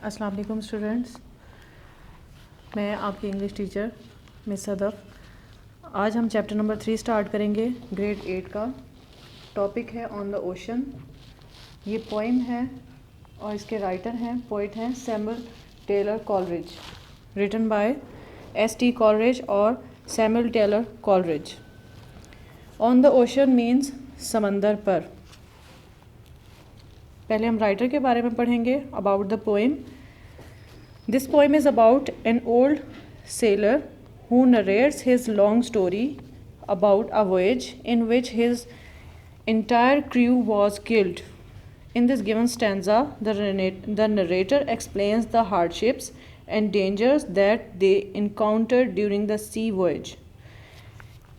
अस्सलाम वालेकुम स्टूडेंट्स, मैं आपकी इंग्लिश टीचर मिस सदफ़। आज हम चैप्टर नंबर 3 स्टार्ट करेंगे ग्रेड 8 का। टॉपिक है ऑन द ओशन। ये पोइम है और इसके राइटर हैं, पोइट हैं Samuel Taylor Coleridge, written by S.T. Coleridge और Samuel Taylor Coleridge. On the ocean means समंदर पर। पहले हम राइटर के बारे में पढ़ेंगे। About the poem. This poem is about an old sailor who narrates his long story about a voyage in which his entire crew was killed. In this given stanza, the narrator explains the hardships and dangers that they encountered during the sea voyage.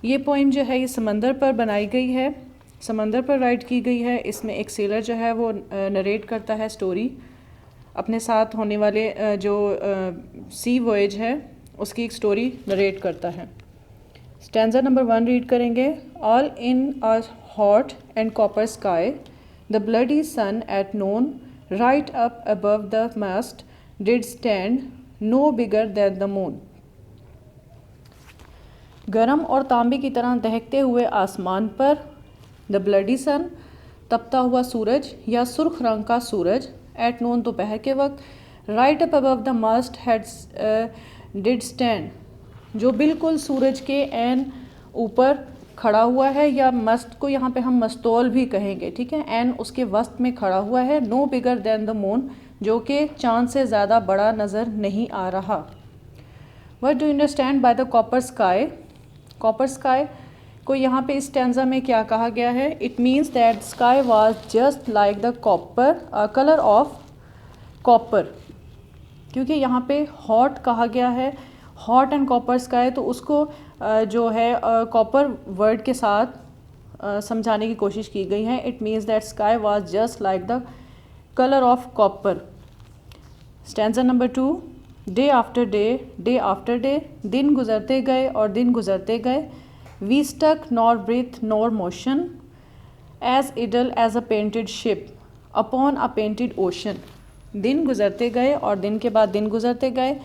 ये poem जो है ये समंदर पर बनाई गई है, समंदर पर राइट की गई है। इसमें एक सेलर जो है वो नरेट करता है स्टोरी, अपने साथ होने वाले जो सी वॉयज है उसकी एक स्टोरी नरेट करता है। स्टैंजा नंबर 1 रीड करेंगे। All in a hot and copper sky the bloody sun at noon right up above the mast did stand no bigger than the moon. गरम और तांबे की तरह दहकते हुए आसमान पर द ब्लडी सन तपता हुआ सूरज या सुर्ख रंग का सूरज, एट नोन दोपहर के वक्त, right up above the must had did stand जो बिल्कुल सूरज के एन ऊपर खड़ा हुआ है, या मस्त को यहाँ पे हम मस्तौल भी कहेंगे, ठीक है। एन उसके वस्त में खड़ा हुआ है। No bigger than the moon जो कि चांद से ज़्यादा बड़ा नज़र नहीं आ रहा। What do you understand by the copper sky. Copper sky को यहाँ पे इस स्टैंजा में क्या कहा गया है। It means that sky was just like the copper, colour of copper, क्योंकि यहाँ पे हॉट कहा गया है, हॉट एंड कॉपर स्काई, तो उसको जो है कॉपर वर्ड के साथ समझाने की कोशिश की गई है। It means that sky was just like the colour of copper. Stanza number 2। Day after day, दिन गुजरते गए और दिन गुजरते गए। We stuck nor breathe nor motion as idle as a painted ship upon a painted ocean. दिन गुजरते गए और दिन के बाद दिन गुजरते गए।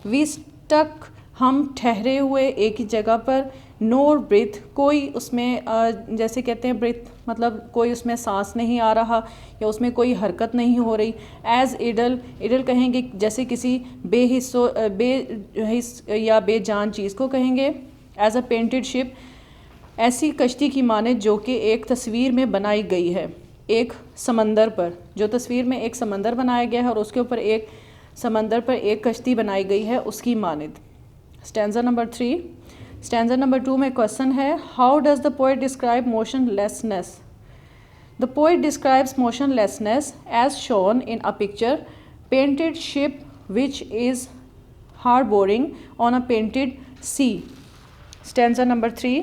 वी स्टक हम ठहरे हुए एक ही जगह पर। नोर ब्रीथ कोई उसमें जैसे कहते हैं ब्रीथ मतलब कोई उसमें सांस नहीं आ रहा या उसमें कोई हरकत नहीं हो रही। एज इडल, इडल कहेंगे जैसे किसी बेहिस या बेजान चीज़ को कहेंगे। एज अ पेंटेड शिप ऐसी कश्ती की माने जो कि एक तस्वीर में बनाई गई है, एक समंदर पर, जो तस्वीर में एक समंदर बनाया गया है और उसके ऊपर एक समंदर पर एक कश्ती बनाई गई है, उसकी मानिद। Stanza number 3। स्टैंजा नंबर 2 में क्वेश्चन है, how does the poet describe motionlessness. The poet describes motionlessness as shown in a picture painted ship which is harboring on a painted sea. Stanza number 3.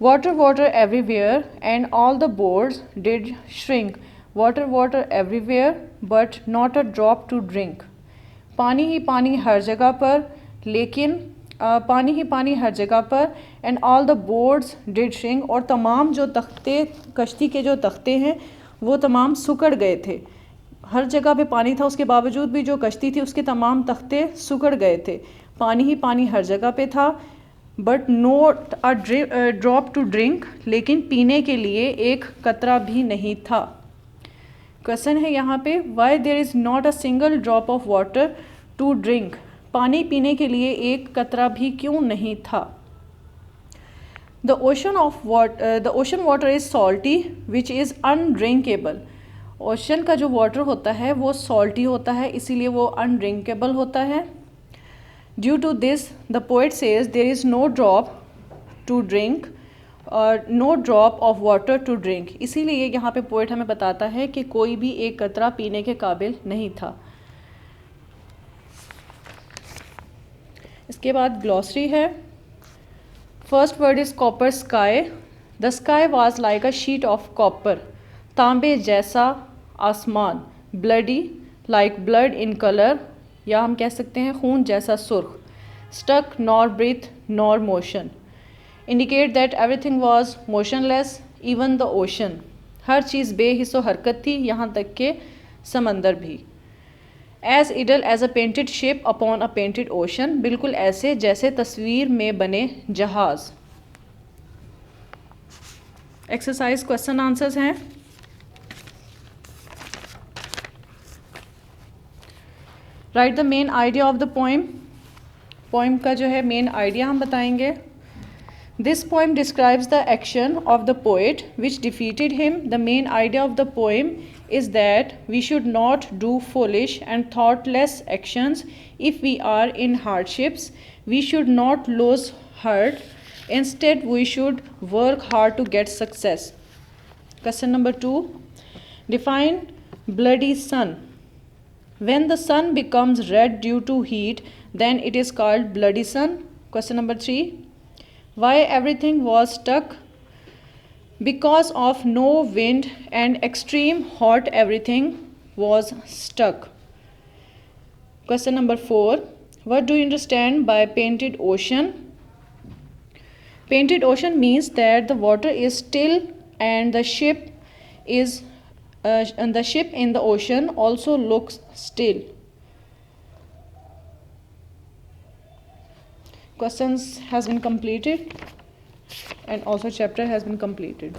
Water, water everywhere, and all the boards did shrink. Water, water everywhere, but not a drop to drink. पानी ही पानी हर जगह पर, लेकिन पानी ही पानी हर जगह पर। and all the boards did shrink, और तमाम जो तख्ते, कश्ती के जो तख्ते हैं वो तमाम सुकड़ गए थे। हर जगह पे पानी था, उसके बावजूद भी जो कश्ती थी उसके तमाम तख्ते सुकड़ गए थे। पानी ही पानी हर जगह पे था, but not a drop to drink, लेकिन पीने के लिए एक कतरा भी नहीं था। क्वेश्चन है यहाँ पे, why there is not a single drop of water to drink. पानी पीने के लिए एक कतरा भी क्यों नहीं था। The ocean water is salty which is अनड्रिंकेबल। Ocean का जो वाटर होता है वो सॉल्टी होता है, इसीलिए वो अनड्रिंकेबल होता है। Due to this the poet says there is no drop to drink और no drop of water to drink. इसीलिए यहाँ पे पोएट हमें बताता है कि कोई भी एक कतरा पीने के काबिल नहीं था। इसके बाद ग्लॉसरी है। First word is copper sky. The sky was like a sheet of copper, तांबे जैसा आसमान। Bloody like blood in colour, या हम कह सकते हैं खून जैसा सुर्ख। Stuck nor breathe nor motion indicate that everything was motionless even the ocean. हर चीज़ बेहिस्सो हरकत थी, यहाँ तक के समंदर भी। As idle as a painted ship upon a painted ocean, बिल्कुल ऐसे जैसे तस्वीर में बने जहाज। एक्सरसाइज क्वेश्चन आंसर्स हैं। Right the main idea of the poem. Poem का जो है मेन आइडिया हम बताएंगे। This poem describes the action of the poet which defeated him. The main idea of the poem is that we should not do foolish and thoughtless actions if we are in hardships. We should not lose heart. Instead, we should work hard to get success. Question number 2. Define bloody sun. When the sun becomes red due to heat, then it is called bloody sun. Question number 3. Why everything was stuck? Because of no wind and extreme hot, everything was stuck. Question number 4. What do you understand by painted ocean? Painted ocean means that the water is still and the ship in the ocean also looks still. Questions has been completed and also chapter has been completed.